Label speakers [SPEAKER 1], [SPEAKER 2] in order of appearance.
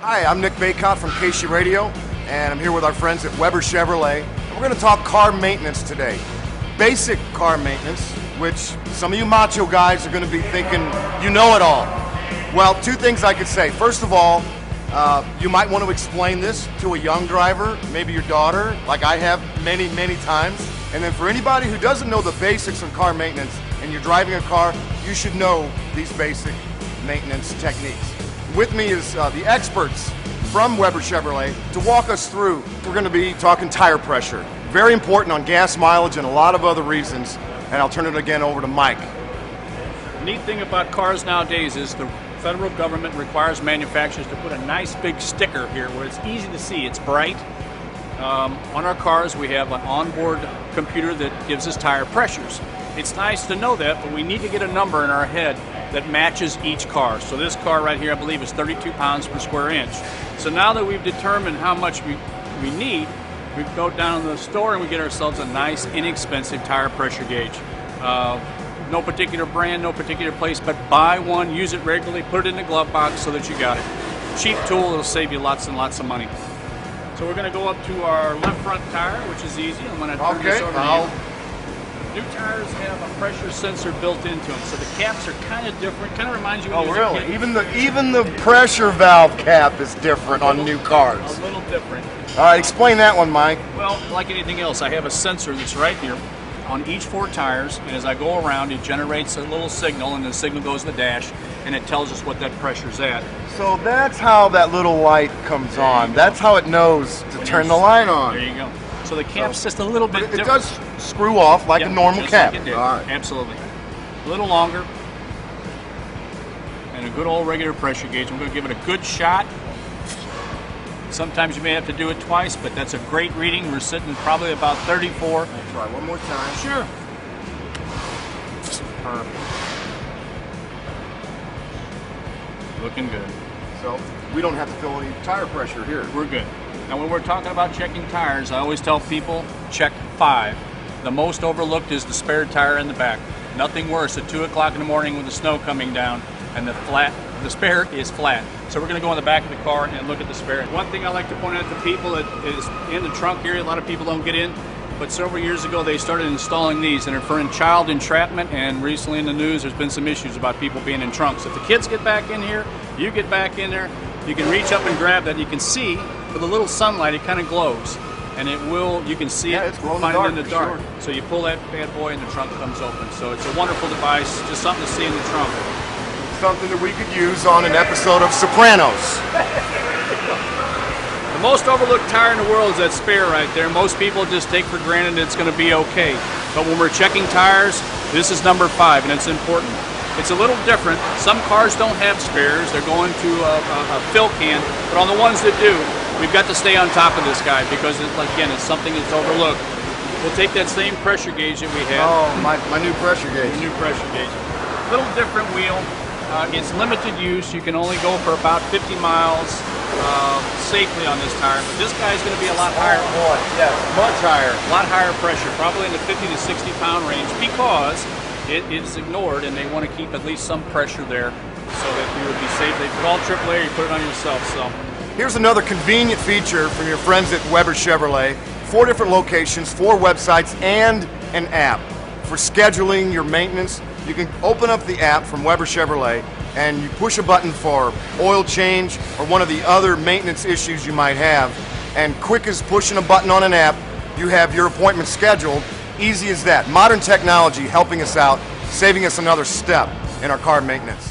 [SPEAKER 1] Hi, I'm Nick Bacott from KSHE Radio, and I'm here with our friends at Weber Chevrolet. And we're going to talk car maintenance today. Basic car maintenance, which some of you macho guys are going to be thinking you know it all. Well, two things I could say. First of all, you might want to explain this to a young driver, maybe your daughter, like I have many, many times. And then for anybody who doesn't know the basics of car maintenance and you're driving a car, you should know these basic maintenance techniques. With me is the experts from Weber Chevrolet to walk us through. We're going to be talking tire pressure. Very important on gas mileage and a lot of other reasons. And I'll turn it again over to Mike.
[SPEAKER 2] The neat thing about cars nowadays is the federal government requires manufacturers to put a nice big sticker here where it's easy to see, it's bright. On our cars we have an onboard computer that gives us tire pressures. It's nice to know that, but we need to get a number in our head that matches each car. So this car right here, I believe, is 32 pounds per square inch. So now that we've determined how much we need, we go down to the store and we get ourselves a nice, inexpensive tire pressure gauge. No particular brand, no particular place, but buy one, use it regularly, put it in the glove box so that you got it. Cheap tool, it'll save you lots and lots of money. So we're going to go up to our left front tire, which is easy. I'm going to turn this over to you. New tires have a pressure sensor built into them, so the caps are kind of different. Kind of reminds you.
[SPEAKER 1] Oh, really? Even the pressure valve cap is different on new cars.
[SPEAKER 2] A little different.
[SPEAKER 1] All right, explain that one, Mike.
[SPEAKER 2] Well, like anything else, I have a sensor that's right here on each 4 tires, and as I go around, it generates a little signal, and the signal goes to the dash, and it tells us what that pressure's at.
[SPEAKER 1] So that's how that little light comes on. That's how it knows to turn the light on.
[SPEAKER 2] There you go. So the cap's just a little bit different.
[SPEAKER 1] It does screw off like a normal cap.
[SPEAKER 2] Like it did. All right. Absolutely. A little longer. And a good old regular pressure gauge. I'm going to give it a good shot. Sometimes you may have to do it twice, but that's a great reading. We're sitting probably about 34.
[SPEAKER 1] I'll try one more time.
[SPEAKER 2] Sure. Perfect. Looking good.
[SPEAKER 1] So we don't have to feel any tire pressure here.
[SPEAKER 2] We're good. Now when we're talking about checking tires, I always tell people, check 5. The most overlooked is the spare tire in the back. Nothing worse at 2 o'clock in the morning with the snow coming down and the spare is flat. So we're going to go in the back of the car and look at the spare. One thing I like to point out to people that is in the trunk area, a lot of people don't get in, but several years ago they started installing these, and they're for child entrapment, and recently in the news there's been some issues about people being in trunks. If the kids get back in here, you get back in there, you can reach up and grab that. You can see with a little sunlight it kind of glows, and you can see it in the dark.
[SPEAKER 1] Sure.
[SPEAKER 2] So you pull that bad boy and the trunk comes open. So it's a wonderful device, just something to see in the trunk.
[SPEAKER 1] Something that we could use on an episode of Sopranos.
[SPEAKER 2] The most overlooked tire in the world is that spare right there. Most people just take for granted it's going to be okay. But when we're checking tires, this is number 5, and it's important. It's a little different. Some cars don't have spares. They're going to a fill can. But on the ones that do, we've got to stay on top of this guy because, again, it's something that's overlooked. We'll take that same pressure gauge that we have.
[SPEAKER 1] Oh, my new pressure gauge.
[SPEAKER 2] New pressure gauge. Little different wheel. It's limited use. You can only go for about 50 miles safely on this tire. But this guy's going to be a lot higher.
[SPEAKER 1] Oh, boy. Yes, much higher.
[SPEAKER 2] A lot higher pressure, probably in the 50 to 60 pound range, because it is ignored, and they want to keep at least some pressure there so that you would be safe. They put all AAA, you put it on yourself. So
[SPEAKER 1] here's another convenient feature from your friends at Weber Chevrolet. 4 different locations, 4 websites, and an app. For scheduling your maintenance, you can open up the app from Weber Chevrolet and you push a button for oil change or one of the other maintenance issues you might have. And quick as pushing a button on an app, you have your appointment scheduled. Easy as that. Modern technology helping us out, saving us another step in our car maintenance.